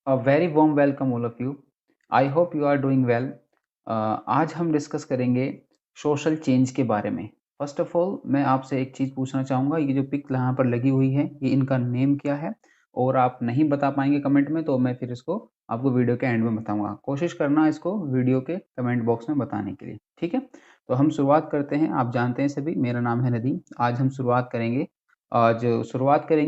A very warm welcome all of you. I hope you are doing well. आज हम discuss करेंगे social change के बारे में। फर्स्ट ऑफ ऑल मैं आपसे एक चीज़ पूछना चाहूँगा, ये जो पिक यहाँ पर लगी हुई है, ये इनका नेम क्या है? और आप नहीं बता पाएँगे कमेंट में तो मैं फिर इसको आपको वीडियो के एंड में बताऊँगा। कोशिश करना इसको वीडियो के कमेंट बॉक्स में बताने के लिए, ठीक है? तो हम शुरुआत करते हैं। आप जानते हैं सभी, मेरा नाम है नदीम। आज हम शुरुआत करेंगे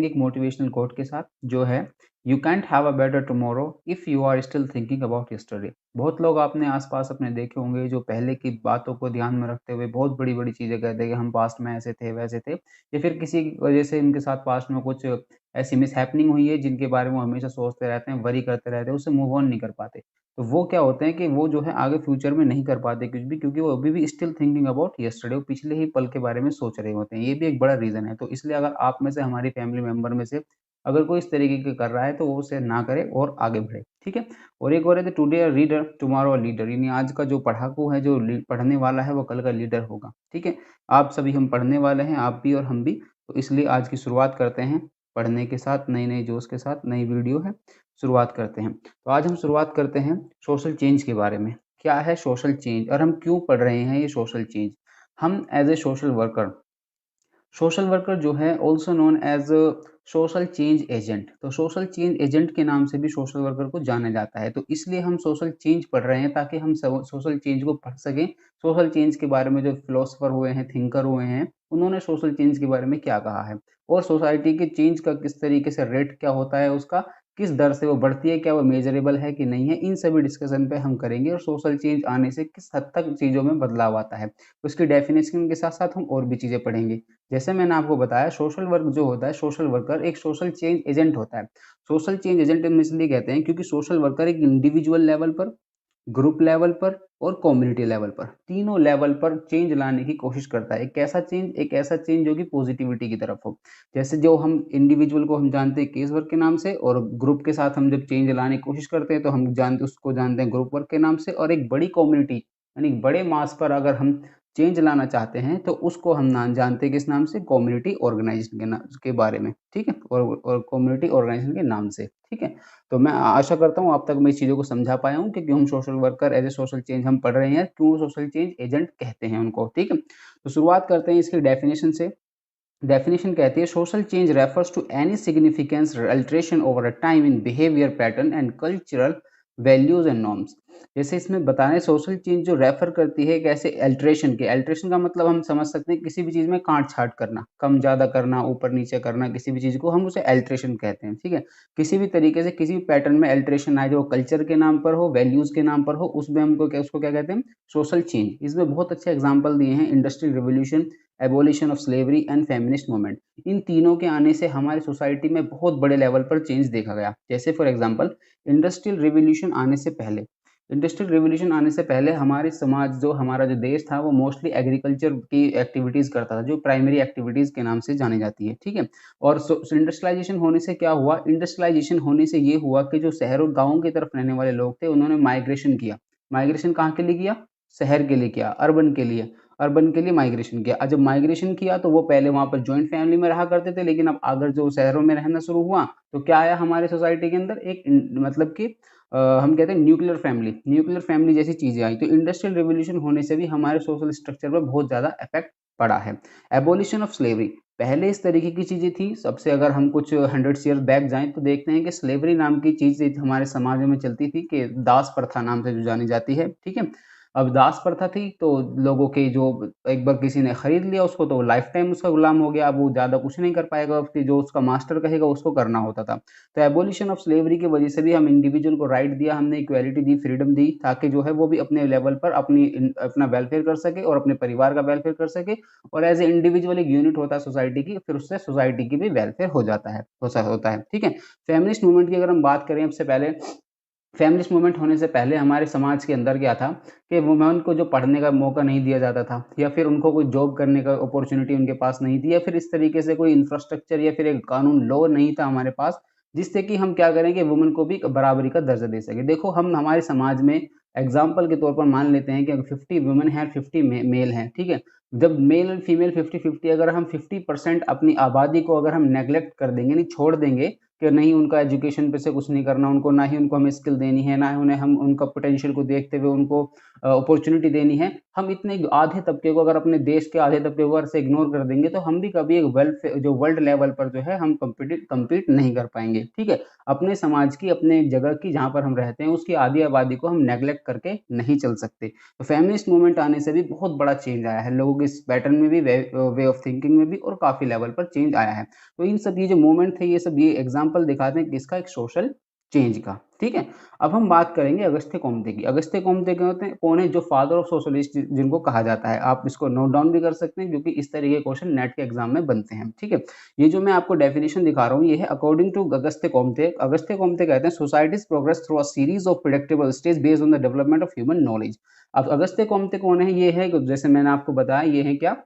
एक मोटिवेशनल कोट के साथ, जो है you can't have a better tomorrow if you are still thinking about yesterday. बहुत लोग आपने आसपास अपने देखे होंगे जो पहले की बातों को ध्यान में रखते हुए बहुत बड़ी बड़ी चीज़ें कहते हैं कि हम पास्ट में ऐसे थे वैसे थे, या फिर किसी की वजह से इनके साथ पास्ट में कुछ ऐसी मिस हैपनिंग हुई है जिनके बारे में वो हमेशा सोचते रहते हैं, वरी करते रहते हैं, उससे मूव ऑन नहीं कर पाते। तो वो क्या होते हैं कि वो जो है आगे फ्यूचर में नहीं कर पाते कुछ भी, क्योंकि वो अभी भी स्टिल थिंकिंग अबाउट यस्टरडे, वो पिछले ही पल के बारे में सोच रहे होते हैं। ये भी एक बड़ा रीज़न है। तो इसलिए अगर आप में से, हमारी फैमिली मेंबर में से अगर कोई इस तरीके के कर रहा है तो वो उसे ना करे और आगे बढ़े, ठीक है? और एक और है, today a reader tomorrow a leader, यानी आज का जो पढ़ाकू है, जो पढ़ने वाला है, वो कल का लीडर होगा, ठीक है? आप सभी हम पढ़ने वाले हैं, आप भी और हम भी। तो इसलिए आज की शुरुआत करते हैं पढ़ने के साथ, नई नई जोश के साथ। नई वीडियो है, शुरुआत करते हैं। तो आज हम शुरुआत करते हैं सोशल चेंज के बारे में। क्या है सोशल चेंज और हम क्यों पढ़ रहे हैं ये सोशल चेंज? हम एज ए सोशल वर्कर जो है also known as social change agent, तो सोशल चेंज एजेंट के नाम से भी सोशल वर्कर को जाना जाता है। तो इसलिए हम सोशल चेंज पढ़ रहे हैं ताकि हम सोशल चेंज को पढ़ सकें। सोशल चेंज के बारे में जो फिलोसफर हुए हैं, थिंकर हुए हैं, उन्होंने सोशल चेंज के बारे में क्या कहा है, और सोसाइटी के चेंज का किस तरीके से रेट क्या होता है उसका, किस दर से वो बढ़ती है, क्या वो मेजरेबल है कि नहीं है, इन सभी डिस्कशन पे हम करेंगे। और सोशल चेंज आने से किस हद तक चीज़ों में बदलाव आता है, उसकी डेफिनेशन के साथ साथ हम और भी चीज़ें पढ़ेंगे। जैसे मैंने आपको बताया, सोशल वर्क जो होता है, सोशल वर्कर एक सोशल चेंज एजेंट होता है। सोशल चेंज एजेंट हम इसलिए कहते हैं क्योंकि सोशल वर्कर एक इंडिविजुअल लेवल पर, ग्रुप लेवल पर और कम्युनिटी लेवल पर, तीनों लेवल पर चेंज लाने की कोशिश करता है। एक ऐसा चेंज जो कि पॉजिटिविटी की तरफ हो। जैसे जो हम इंडिविजुअल को हम जानते हैं केस वर्क के नाम से, और ग्रुप के साथ हम जब चेंज लाने की कोशिश करते हैं तो हम जानते हैं ग्रुप वर्क के नाम से। और एक बड़ी कम्युनिटी यानी बड़े मास पर अगर हम चेंज लाना चाहते हैं तो उसको हम नाम जानते हैं किस नाम से, कम्युनिटी ऑर्गेनाइजेशन के बारे में, ठीक है? और कम्युनिटी ऑर्गेनाइजेशन के नाम से, ठीक है? तो मैं आशा करता हूँ आप तक मैं इस चीज़ों को समझा पाया हूँ कि क्यों हम social worker as a social change हम पढ़ रहे हैं, क्यों सोशल चेंज एजेंट कहते हैं उनको, ठीक है? तो शुरुआत करते हैं इसकी डेफिनेशन से। डेफिनेशन कहती है, social change refers to any significance alteration over a time in behaviour pattern and cultural values and norms. जैसे इसमें बताने, सोशल चेंज जो रेफर करती है एक ऐसे अल्टरेशन के, अल्टरेशन का मतलब हम समझ सकते हैं किसी भी चीज़ में काट छाट करना, कम ज़्यादा करना, ऊपर नीचे करना, किसी भी चीज़ को हम उसे अल्टरेशन कहते हैं, ठीक है? किसी भी तरीके से किसी भी पैटर्न में अल्टरेशन आए, जो कल्चर के नाम पर हो, वैल्यूज के नाम पर हो, उसमें हमको क्या, उसको क्या कहते हैं, सोशल चेंज। इसमें बहुत अच्छे एग्जाम्पल दिए हैं, industrial revolution, abolition of slavery and feminist movement. इन तीनों के आने से हमारी सोसाइटी में बहुत बड़े लेवल पर चेंज देखा गया। जैसे फॉर एग्जांपल, इंडस्ट्रियल रिवोल्यूशन आने से पहले इंडस्ट्रियल रिवोल्यूशन आने से पहले हमारे समाज, जो हमारा जो देश था, वो मोस्टली एग्रीकल्चर की एक्टिविटीज़ करता था, जो प्राइमरी एक्टिविटीज़ के नाम से जानी जाती है, ठीक है? और इंडस्ट्रियलाइजेशन होने से क्या हुआ, इंडस्ट्रियलाइजेशन होने से ये हुआ कि जो शहरों गाँवों की तरफ रहने वाले लोग थे, उन्होंने माइग्रेशन किया। माइग्रेशन कहाँ के लिए किया? शहर के लिए किया, अर्बन के लिए माइग्रेशन किया। जब माइग्रेशन किया तो वो पहले वहाँ पर जॉइंट फैमिली में रहा करते थे, लेकिन अब अगर जो शहरों में रहना शुरू हुआ तो क्या आया हमारे सोसाइटी के अंदर, एक मतलब कि हम कहते हैं न्यूक्लियर फैमिली जैसी चीज़ें आई। तो इंडस्ट्रियल रिवॉल्यूशन होने से भी हमारे सोशल स्ट्रक्चर पर बहुत ज़्यादा इफेक्ट पड़ा है। एबोलिशन ऑफ स्लेवरी, पहले इस तरीके की चीज़ें थी सबसे, अगर हम कुछ 100 ईयर बैक जाएँ तो देखते हैं कि स्लेवरी नाम की चीज़ हमारे समाज में चलती थी, कि दास प्रथा नाम से जो जानी जाती है, ठीक है? अब दास प्रथा थी तो लोगों के जो, एक बार किसी ने खरीद लिया उसको तो लाइफ टाइम उसका गुलाम हो गया, अब वो ज़्यादा कुछ नहीं कर पाएगा, उसकी जो उसका मास्टर कहेगा उसको करना होता था। तो एबोलिशन ऑफ स्लेवरी की वजह से भी हम इंडिविजुअल को राइट दिया, हमने इक्वालिटी दी, फ्रीडम दी, ताकि जो है वो भी अपने लेवल पर अपना वेलफेयर कर सके और अपने परिवार का वेलफेयर कर सके। और एज ए इंडिविजुअल एक यूनिट होता है सोसाइटी की, फिर उससे सोसाइटी की भी वेलफेयर हो जाता है, होता है, ठीक है? फेमिनिस्ट मूवमेंट की अगर हम बात करें, सबसे पहले फेमिनिस्ट मूवमेंट होने से पहले हमारे समाज के अंदर क्या था कि वुमेन को जो पढ़ने का मौका नहीं दिया जाता था, या फिर उनको कोई जॉब करने का अपॉर्चुनिटी उनके पास नहीं थी, या फिर इस तरीके से कोई इंफ्रास्ट्रक्चर या फिर एक कानून लॉ नहीं था हमारे पास, जिससे कि हम क्या करें कि वुमेन को भी एक बराबरी का दर्जा दे सके। देखो, हम हमारे समाज में एग्जाम्पल के तौर पर मान लेते हैं कि अगर 50 वुमेन है, 50 मेल हैं, ठीक है? जब मेल और फीमेल 50-50, अगर हम 50% अपनी आबादी को अगर हम नेग्लेक्ट कर देंगे, नहीं छोड़ देंगे, कि नहीं उनका एजुकेशन पे से कुछ नहीं करना, उनको ना ही उनको हमें स्किल देनी है, ना ही उन्हें हम उनका पोटेंशियल को देखते हुए उनको अपॉर्च्युनिटी देनी है। हम इतने आधे तबके को अगर अपने देश के आधे तबके को अगर से इग्नोर कर देंगे तो हम भी कभी एक जो वर्ल्ड लेवल पर जो है हम कम्पीट नहीं कर पाएँगे, ठीक है? अपने समाज की, अपने जगह की जहाँ पर हम रहते हैं उसकी आधी आबादी को हम नेग्लेक्ट करके नहीं चल सकते। तो फेमिनिस्ट मूवमेंट आने से भी बहुत बड़ा चेंज आया है, लोगों के इस पैटर्न में भी, वे ऑफ थिंकिंग में भी और काफ़ी लेवल पर चेंज आया है। तो इन सब ये जो मूवमेंट थे, ये सब ये एग्ज़ाम्पल दिखाते हैं किसका, एक सोशल चेंज का, ठीक है? अब हम बात करेंगे अगस्त्य कोम्ते की। अगस्त्य कोम्ते क्या होते हैं, कौन है, जो फादर ऑफ सोशलिस्ट जिनको कहा जाता है। आप इसको नोट डाउन भी कर सकते हैं क्योंकि इस तरह के क्वेश्चन नेट के एग्जाम में बनते हैं, ठीक है? ये जो मैं आपको डेफिनेशन दिखा रहा हूँ, ये है अकॉर्डिंग टू अगस्त्य कोम्ते। अगस्त्य कोम्ते कहते हैं societies progress through a series of predictable stage based on the development of human knowledge. अब अगस्त्य कोम्ते कौन है, ये है जैसे मैंने आपको बताया, ये है क्या,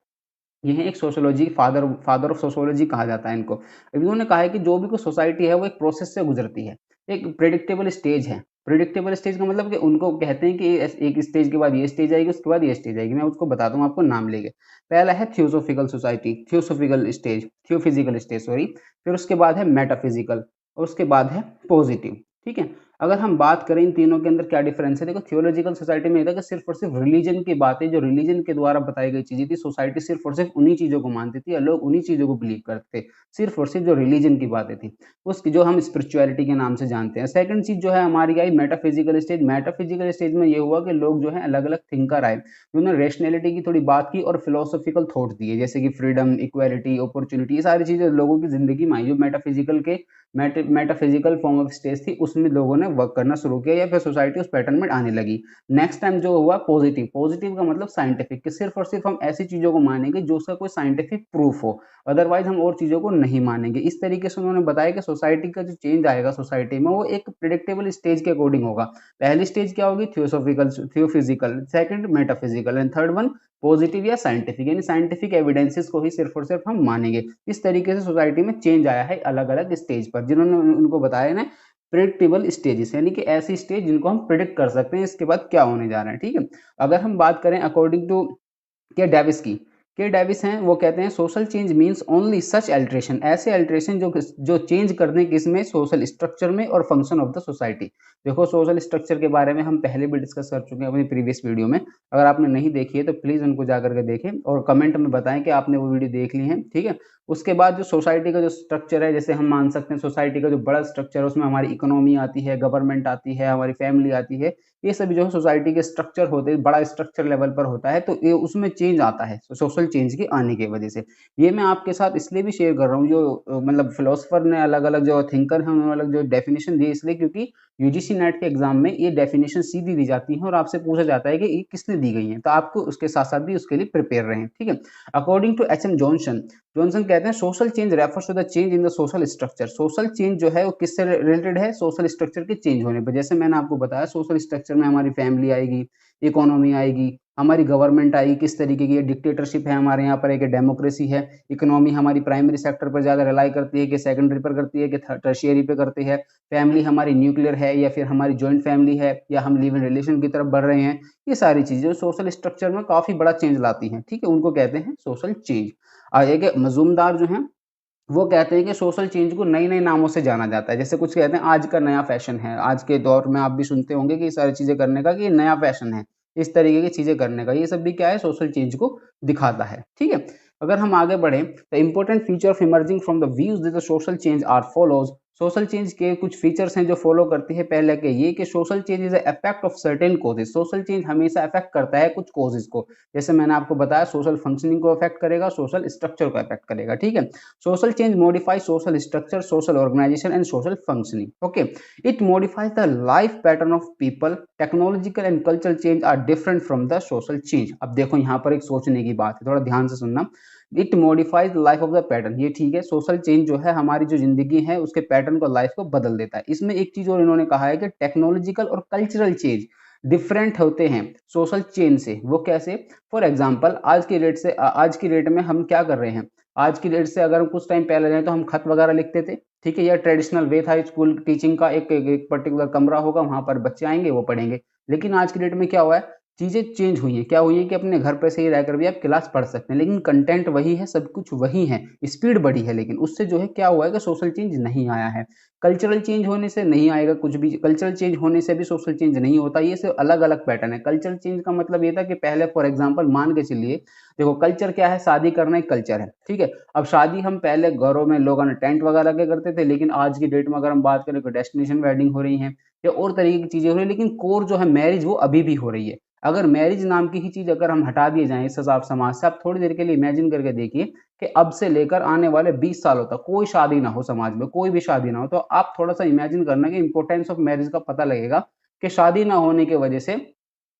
ये है एक sociology father father of sociology कहा जाता है इनको। इन्होंने कहा है कि जो भी कोई सोसाइटी है वो एक प्रोसेस से गुजरती है, एक प्रेडिक्टेबल स्टेज है। प्रेडिक्टेबल स्टेज का मतलब कि उनको कहते हैं कि एक स्टेज के बाद ये स्टेज आएगी, उसके बाद ये स्टेज आएगी। मैं उसको बताता हूँ आपको नाम लेके। पहला है theosophical society, theosophical stage, theophysical stage sorry. फिर उसके बाद है मेटाफिजिकल और उसके बाद है पॉजिटिव, ठीक है? अगर हम बात करें इन तीनों के अंदर क्या डिफरेंस है, देखो थियोलॉजिकल सोसाइटी में ये था कि सिर्फ और सिर्फ रिलीजन की बातें, जो रिलीजन के द्वारा बताई गई चीजें थी, सोसाइटी सिर्फ और सिर्फ उन्हीं चीजों को मानती थी या लोग उन्हीं चीजों को बिलीव करते थे, सिर्फ और सिर्फ जो रिलीजन की बातें थी, उसकी जो हम स्पिरिचुअलिटी के नाम से जानते हैं। सेकंड चीज जो है हमारी आई मेटाफिजिकल स्टेज। मेटाफिजिकल स्टेज में ये हुआ कि लोग जो है अलग अलग थिंकर आए, उन्होंने रेशनैलिटी की थोड़ी बात की और फिलोसॉफिकल थॉट दिए, जैसे कि फ्रीडम, इक्वालिटी, अपॉर्चुनिटी, ये सारी चीजें लोगों की जिंदगी में आई। जो मेटाफिजिकल के मेटाफिजिकल फॉर्म ऑफ स्टेज थी, उसमें लोगों ने वर्क करना शुरू किया या फिर सोसाइटी उस पैटर्न में आने लगी। नेक्स्ट टाइम जो हुआ पॉजिटिव। पॉजिटिव का मतलब साइंटिफिक, कि सिर्फ और सिर्फ हम ऐसी चीजों को मानेंगे जो उसका कोई साइंटिफिक प्रूफ हो, अदरवाइज हम और चीजों को नहीं मानेंगे। इस तरीके से उन्होंने बताया कि सोसाइटी का जो चेंज आएगा सोसाइटी में, वो एक प्रिडिक्टेबल स्टेज के अकॉर्डिंग होगा। पहली स्टेज क्या होगी, theosophical, theophysical, second metaphysical and third one positive या साइंटिफिक, यानी साइंटिफिक एविडेंसेस को ही सिर्फ और सिर्फ हम मानेंगे। इस तरीके से सोसाइटी में चेंज आया है अलग अलग स्टेज पर, जिन्होंने उनको बताया ना प्रिडिक्टेबल स्टेजेस, यानी कि ऐसी स्टेज जिनको हम प्रिडिक्ट कर सकते हैं इसके बाद क्या होने जा रहा है, ठीक है? अगर हम बात करें अकॉर्डिंग टू के डेविस की, के डेविस हैं, वो कहते हैं social change means only such alteration, ऐसे अल्टरेशन जो चेंज कर दें किसमें, सोशल स्ट्रक्चर में और फंक्शन ऑफ द सोसाइटी। देखो सोशल स्ट्रक्चर के बारे में हम पहले भी डिस्कस कर चुके हैं अपनी प्रीवियस वीडियो में, अगर आपने नहीं देखी है तो प्लीज उनको जाकर के देखें और कमेंट में बताएं कि आपने वो वीडियो देख ली है, ठीक है? उसके बाद जो सोसाइटी का जो स्ट्रक्चर है, जैसे हम मान सकते हैं सोसाइटी का जो बड़ा स्ट्रक्चर है उसमें हमारी इकोनॉमी आती है, गवर्नमेंट आती है, हमारी फैमिली आती है, ये सभी जो है सोसाइटी के स्ट्रक्चर होते हैं, बड़ा स्ट्रक्चर लेवल पर होता है, तो ये उसमें चेंज आता है सोशल चेंज के आने की वजह से। ये मैं आपके साथ इसलिए भी शेयर कर रहा हूँ, जो मतलब फिलोसफर ने अलग अलग जो थिंकर हैं उन्होंने अलग जो डेफिनेशन दी, इसलिए क्योंकि यूजीसी नेट के एग्जाम में ये डेफिनेशन सीधी दी जाती है और आपसे पूछा जाता है कि ये किसने दी गई है, तो आपको उसके साथ साथ भी उसके लिए प्रिपेयर रहें, ठीक है? According to H M Johnson, Johnson कहते हैं social change refers to the change in the social structure. Social change जो है वो किससे रिलेटेड है, सोशल स्ट्रक्चर के चेंज होने पर। जैसे मैंने आपको बताया सोशल स्ट्रक्चर में हमारी फैमिली आएगी, इकोनॉमी आएगी, हमारी गवर्नमेंट आएगी, किस तरीके की डिक्टेटरशिप है हमारे यहाँ पर, एक डेमोक्रेसी है, इकोनॉमी हमारी प्राइमरी सेक्टर पर ज़्यादा रिलाई करती है कि सेकेंडरी पर करती है कि टर्शियरी पे करती है, फैमिली हमारी न्यूक्लियर है या फिर हमारी जॉइंट फैमिली है या हम लिव इन रिलेशन की तरफ बढ़ रहे हैं, ये सारी चीज़ें सोशल स्ट्रक्चर में काफ़ी बड़ा चेंज लाती हैं, ठीक है? उनको कहते हैं सोशल चेंज। एक मजूमदार जो हैं वो कहते हैं कि सोशल चेंज को नए-नए नामों से जाना जाता है। जैसे कुछ कहते हैं आज का नया फैशन है, आज के दौर में आप भी सुनते होंगे कि ये सारी चीज़ें करने का कि ये नया फैशन है, इस तरीके की चीज़ें करने का। ये सब भी क्या है, सोशल चेंज को दिखाता है, ठीक है? अगर हम आगे बढ़ें, the important feature of emerging from the views that the social change are follows. Social change के कुछ फीचर्स हैं जो फॉलो करती है। पहले के ये कि social change is effect of certain causes. Social change हमेशा इफेक्ट करता है कुछ कॉजेज को, जैसे मैंने आपको बताया सोशल फंक्शनिंग को इफेक्ट करेगा, सोशल स्ट्रक्चर को इफेक्ट करेगा, ठीक है? Social change modifies social structure, social organization, and social functioning. Okay, it modifies the life pattern of people. Technological and cultural change are different from the social change. अब देखो यहाँ पर एक सोचने की बात है, थोड़ा ध्यान से सुनना। It modifies life of the pattern, ये ठीक है, सोशल चेंज जो है हमारी जो जिंदगी है उसके पैटर्न को, लाइफ को बदल देता है। इसमें एक चीज और इन्होंने कहा है कि टेक्नोलॉजिकल और कल्चरल चेंज डिफरेंट होते हैं सोशल चेंज से। वो कैसे? फॉर एग्जाम्पल आज की डेट में हम क्या कर रहे हैं, आज की डेट से अगर हम कुछ टाइम पहले जाएं तो हम खत वगैरह लिखते थे, ठीक है? या ट्रेडिशनल वे था स्कूल टीचिंग का, एक पर्टिकुलर कमरा होगा, वहां पर बच्चे आएंगे वो पढ़ेंगे। लेकिन आज की डेट में क्या हुआ है, चीज़ें चेंज हुई हैं। क्या हुई है कि अपने घर पे से ही रहकर भी आप क्लास पढ़ सकते हैं, लेकिन कंटेंट वही है, सब कुछ वही है, स्पीड बढ़ी है, लेकिन उससे जो है क्या हुआ है कि सोशल चेंज नहीं आया है। कल्चरल चेंज होने से नहीं आएगा कुछ भी, कल्चरल चेंज होने से भी सोशल चेंज नहीं होता, ये सिर्फ अलग-अलग पैटर्न है। कल्चरल चेंज का मतलब ये था कि पहले फॉर एग्ज़ाम्पल मान के चलिए, देखो कल्चर क्या है, शादी करना एक कल्चर है, ठीक है? अब शादी हम पहले घरों में लोगों ने टेंट वगैरह लगा के करते थे, लेकिन आज की डेट में अगर हम बात करें तो डेस्टिनेशन वेडिंग हो रही हैं या और तरीके की चीज़ें हो रही हैं, लेकिन कोर जो है मैरिज वो अभी भी हो रही है। अगर मैरिज नाम की ही चीज़ अगर हम हटा दिए जाएँ इस हिसाब समाज से, आप थोड़ी देर के लिए इमेजिन करके देखिए कि अब से लेकर आने वाले 20 सालों तक कोई शादी ना हो समाज में, कोई भी शादी ना हो, तो आप थोड़ा-सा इमेजिन करना कि इम्पोर्टेंस ऑफ मैरिज का पता लगेगा कि शादी ना होने की वजह से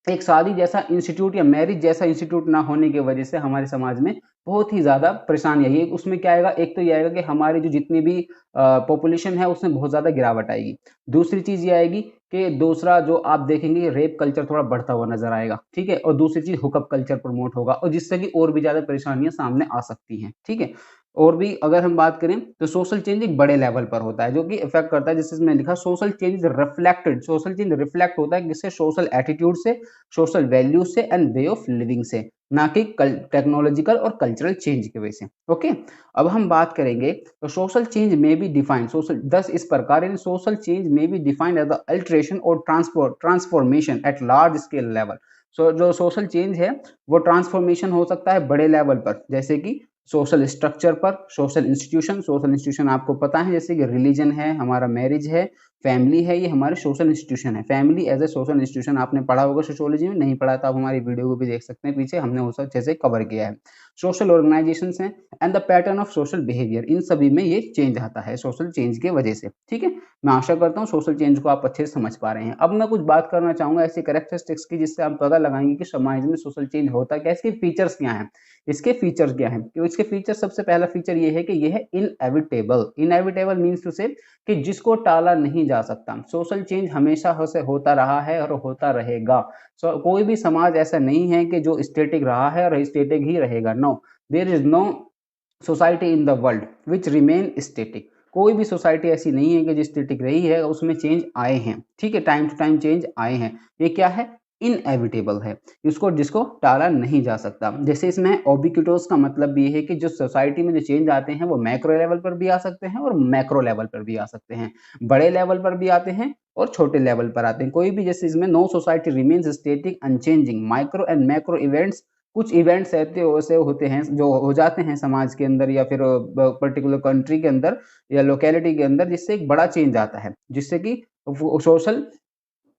एक शादी जैसा इंस्टीट्यूट या मैरिज जैसा इंस्टीट्यूट ना होने की वजह से हमारे समाज में बहुत ही ज़्यादा परेशानी आई है। उसमें क्या आएगा, एक तो ये आएगा कि हमारी जो जितनी भी पॉपुलेशन है उसमें बहुत ज़्यादा गिरावट आएगी। दूसरी चीज़ ये आएगी कि दूसरा जो आप देखेंगे रेप कल्चर थोड़ा बढ़ता हुआ नज़र आएगा, ठीक है? और दूसरी चीज़ हुकअप कल्चर प्रमोट होगा और जिससे कि और भी ज़्यादा परेशानियाँ सामने आ सकती हैं, ठीक है? और भी अगर हम बात करें तो सोशल चेंज एक बड़े लेवल पर होता है जो कि इफ़ेक्ट करता है, जैसे इसमें लिखा social change reflected, social change reflect होता है किससे? सोशल एटीट्यूड से, सोशल वैल्यूज से एंड वे ऑफ लिविंग से, ना कि टेक्नोलॉजिकल और कल्चरल चेंज की वजह से। ओके, अब हम बात करेंगे तो सोशल चेंज में बी डिफाइंड सोशल दस इस प्रकार इन सोशल चेंज में be defined as the alteration और transformation at large scale level. So जो सोशल चेंज है वो ट्रांसफॉर्मेशन हो सकता है बड़े लेवल पर, जैसे कि सोशल स्ट्रक्चर पर, सोशल इंस्टीट्यूशन आपको पता है जैसे कि रिलीजन है, हमारा मैरिज है, फैमिली है, ये हमारे सोशल इंस्टीट्यूशन है। Family as a social institution आपने पढ़ा होगा सोशियोलॉजी में, नहीं पढ़ा तो आप हमारी वीडियो को भी देख सकते हैं पीछे, हमने वो सब अच्छे से कवर किया है। सोशल ऑर्गेनाइजेशंस हैं and the pattern of social behaviour, इन सभी में ये चेंज आता है सोशल चेंज की वजह से, ठीक है? मैं आशा करता हूँ सोशल चेंज को आप अच्छे से समझ पा रहे हैं। अब मैं कुछ बात करना चाहूंगा ऐसी कैरेक्टरिस्टिक्स की जिससे आप पता लगाएंगे कि समाज में सोशल चेंज होता क्या है, इसके फीचर्स क्या हैं। इसके फीचर्स क्या हैं? कि इसके फीचर, सबसे पहला फीचर ये है कि ये है इनएविटेबल। इनएविटेबल मीन्स टू से कि जिसको टाला नहीं जा सकता। सोशल चेंज हमेशा से होता रहा है और होता रहेगा। कोई भी समाज ऐसा नहीं है कि जो स्टेटिक रहा है और स्टेटिक ही रहेगा। No, there is no society in the world which remain static. कोई भी सोसाइटी ऐसी नहीं है कि जो स्टेटिक रही है, उसमें चेंज आए हैं, ठीक है? टाइम टू टाइम चेंज आए हैं। ये क्या है? इनएविटेबल है, इसको जिसको टाला नहीं जा सकता। जैसे इसमें ओबिक्विटोस का मतलब भी है कि जो सोसाइटी में जो चेंज आते हैं वो मैक्रो लेवल पर भी आ सकते हैं और मैक्रो लेवल पर भी आ सकते हैं, बड़े लेवल पर भी आते हैं और छोटे लेवल पर आते हैं। कोई भी, जैसे इसमें no society remains static unchanging, micro and macro events, कुछ इवेंट्स ऐसे होते हैं जो हो जाते हैं समाज के अंदर या फिर पर्टिकुलर कंट्री के अंदर या लोकेलिटी के अंदर, जिससे एक बड़ा चेंज आता है, जिससे कि सोशल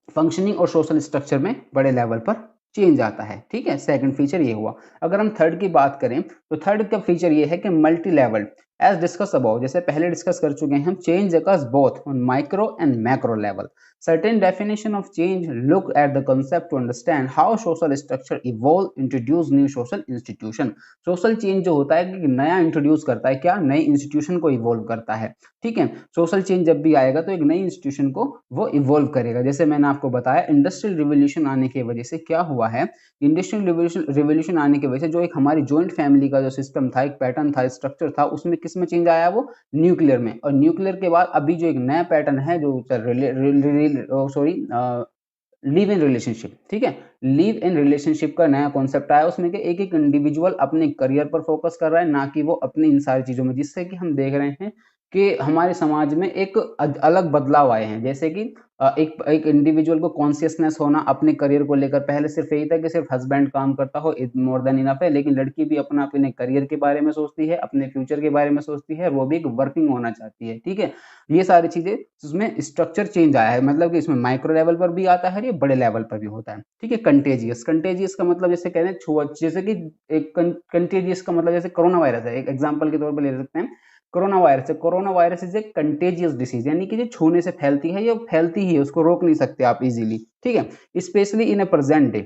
फंक्शनिंग और सोशल स्ट्रक्चर में बड़े लेवल पर चेंज आता है, ठीक है? सेकंड फीचर ये हुआ। अगर हम थर्ड की बात करें तो थर्ड का फीचर ये है कि multi level, as discuss about, जैसे पहले डिस्कस कर चुके हैं हम, change occurs both on micro and macro level. Certain definition of change look at the concept to understand how social structure evolve, introduce new social institution। Social change जो होता है कि नया इंट्रोड्यूस करता है, क्या? नए इंस्टीट्यूशन को इवॉल्व करता है, ठीक है? सोशल चेंज जब भी आएगा तो एक नई इंस्टीट्यूशन को वो इवॉल्व करेगा। जैसे मैंने आपको बताया इंडस्ट्रियल रिवोल्यूशन आने की वजह से क्या हुआ है, इंडस्ट्रियल रिवोल्यूशन आने की वजह से जो एक हमारी जॉइंट फैमिली का जो सिस्टम था, एक पैटर्न था, स्ट्रक्चर था, उसमें किस में चेंज आया? वो न्यूक्लियर में। और न्यूक्लियर के बाद अभी जो एक नया पैटर्न है जो लिव इन रिलेशनशिप, ठीक है? लिव इन रिलेशनशिप का नया कॉन्सेप्ट आया, उसमें कि एक एक इंडिविजुअल अपने करियर पर फोकस कर रहा है, ना कि वो अपनी इन सारी चीजों में, जिससे कि हम देख रहे हैं कि हमारे समाज में एक अलग बदलाव आए हैं। जैसे कि एक एक इंडिविजुअल को कॉन्शियसनेस होना अपने करियर को लेकर, पहले सिर्फ यही था कि सिर्फ हस्बैंड काम करता हो, मोर देन इनफ है, लेकिन लड़की भी अपने करियर के बारे में सोचती है, अपने फ्यूचर के बारे में सोचती है, वो भी एक वर्किंग होना चाहती है, ठीक है? ये सारी चीजें, इसमें स्ट्रक्चर चेंज आया है, मतलब कि इसमें माइक्रो लेवल पर भी आता है, ये बड़े लेवल पर भी होता है, ठीक है? कंटेजियस, कंटेजियस का मतलब जैसे कहते हैं छुआ, जैसे कि एक कंटेजियस का मतलब जैसे कोरोना वायरस है, एक एग्जाम्पल के तौर पर ले सकते हैं। कोरोना वायरस है, corona virus is a contagious disease, यानी कि जो छूने से फैलती है, ये फैलती ही है, उसको रोक नहीं सकते आप इजीली, ठीक है? Specially in A present day,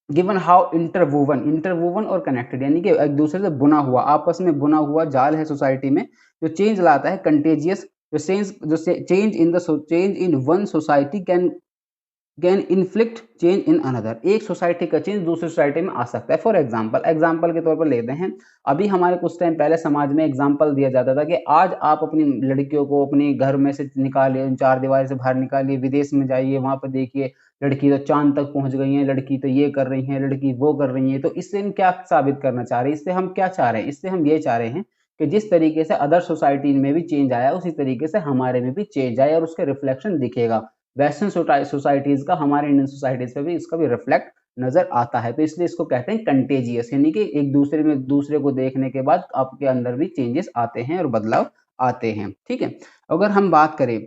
given how interwoven और कनेक्टेड, यानी कि एक दूसरे से बुना हुआ, आपस में बुना हुआ जाल है सोसाइटी में, जो चेंज लाता है कंटेजियस, जो change in one society can can inflict change in another, एक सोसाइटी का चेंज दूसरी सोसाइटी में आ सकता है। फॉर एग्जाम्पल के तौर पर लेते हैं, अभी हमारे कुछ टाइम पहले समाज में एग्जाम्पल दिया जाता था कि आज आप अपनी लड़कियों को अपने घर में से निकालिए, चार दीवार से बाहर निकालिए, विदेश में जाइए, वहां पर देखिए लड़की तो चांद तक पहुंच गई है, लड़की तो ये कर रही है, लड़की वो कर रही है। तो इससे हम क्या साबित करना चाह रहे हैं, इससे हम क्या चाह रहे हैं, इससे हम ये चाह रहे हैं कि जिस तरीके से अदर सोसाइटी में भी चेंज आया उसी तरीके से हमारे में भी चेंज आए और उसके रिफ्लेक्शन दिखेगा। वेस्टर्न सोसाइटीज का हमारे इंडियन सोसाइटीज पे भी इसका भी रिफ्लेक्ट नजर आता है। तो इसलिए इसको कहते हैं कंटेजियस, यानी कि एक दूसरे में दूसरे को देखने के बाद आपके अंदर भी चेंजेस आते हैं और बदलाव आते हैं। ठीक है, अगर हम बात करें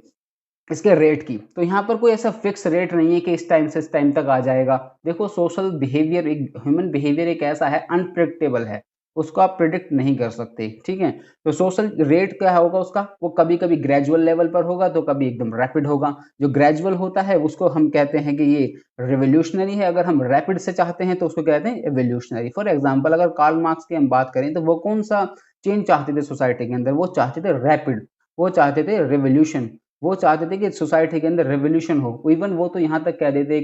इसके रेट की, तो यहाँ पर कोई ऐसा फिक्स रेट नहीं है कि इस टाइम से इस टाइम तक आ जाएगा। देखो सोशल बिहेवियर, एक ह्यूमन बिहेवियर एक ऐसा है, अनप्रिडिक्टेबल है, उसको आप प्रिडिक्ट नहीं कर सकते। ठीक है, तो सोशल रेट क्या होगा उसका, वो कभी कभी ग्रेजुअल लेवल पर होगा तो कभी एकदम रैपिड होगा। जो ग्रेजुअल होता है उसको हम कहते हैं कि ये रिवोल्यूशनरी है, अगर हम रैपिड से चाहते हैं तो उसको कहते हैं एवोल्यूशनरी। फॉर एग्जाम्पल अगर कार्ल मार्क्स की हम बात करें तो वो कौन सा चेंज चाहते थे सोसाइटी के अंदर, वो चाहते थे रैपिड, वो चाहते थे रिवोल्यूशन, वो चाहते थे कि सोसाइटी के अंदर रेवोल्यूशन हो। इवन वो तो यहाँ तक कह देते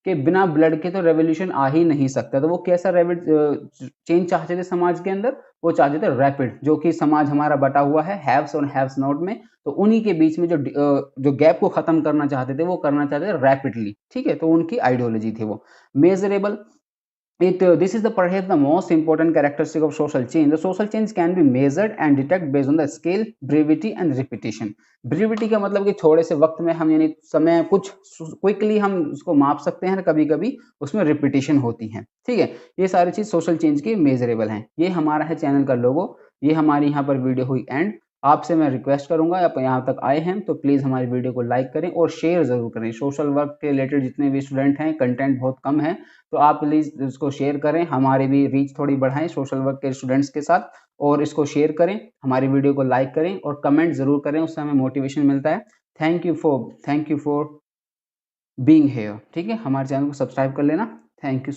कि बिना ब्लड के तो रेवोल्यूशन आ ही नहीं सकता। तो वो कैसा चेंज चाहते थे समाज के अंदर, वो चाहते थे रैपिड, जो कि समाज हमारा बटा हुआ है हैव्स और हैव्स नॉट में, तो उन्हीं के बीच में जो गैप को खत्म करना चाहते थे वो करना चाहते थे रैपिडली। ठीक है, तो उनकी आइडियोलॉजी थी वो measurable. This is the perhaps the most important characteristic of social change. The social change can be measured and detected based on the scale, brevity and repetition. ब्रीविटी का मतलब कि थोड़े से वक्त में हम, यानी समय कुछ क्विकली हम उसको माप सकते हैं, कभी कभी उसमें रिपीटिशन होती है। ठीक है, ये सारी चीज सोशल चेंज की मेजरेबल हैं। ये हमारा है चैनल का लोगो, ये हमारी यहाँ पर वीडियो हुई एंड। आपसे मैं रिक्वेस्ट करूंगा, आप यहाँ तक आए हैं तो प्लीज़ हमारी वीडियो को लाइक करें और शेयर ज़रूर करें। सोशल वर्क के रिलेटेड जितने भी स्टूडेंट हैं, कंटेंट बहुत कम है, तो आप प्लीज़ इसको शेयर करें, हमारी भी रीच थोड़ी बढ़ाएं सोशल वर्क के स्टूडेंट्स के साथ, और इसको शेयर करें, हमारी वीडियो को लाइक करें और कमेंट ज़रूर करें, उससे हमें मोटिवेशन मिलता है। Thank you for being here. ठीक है, हमारे चैनल को सब्सक्राइब कर लेना। Thank you.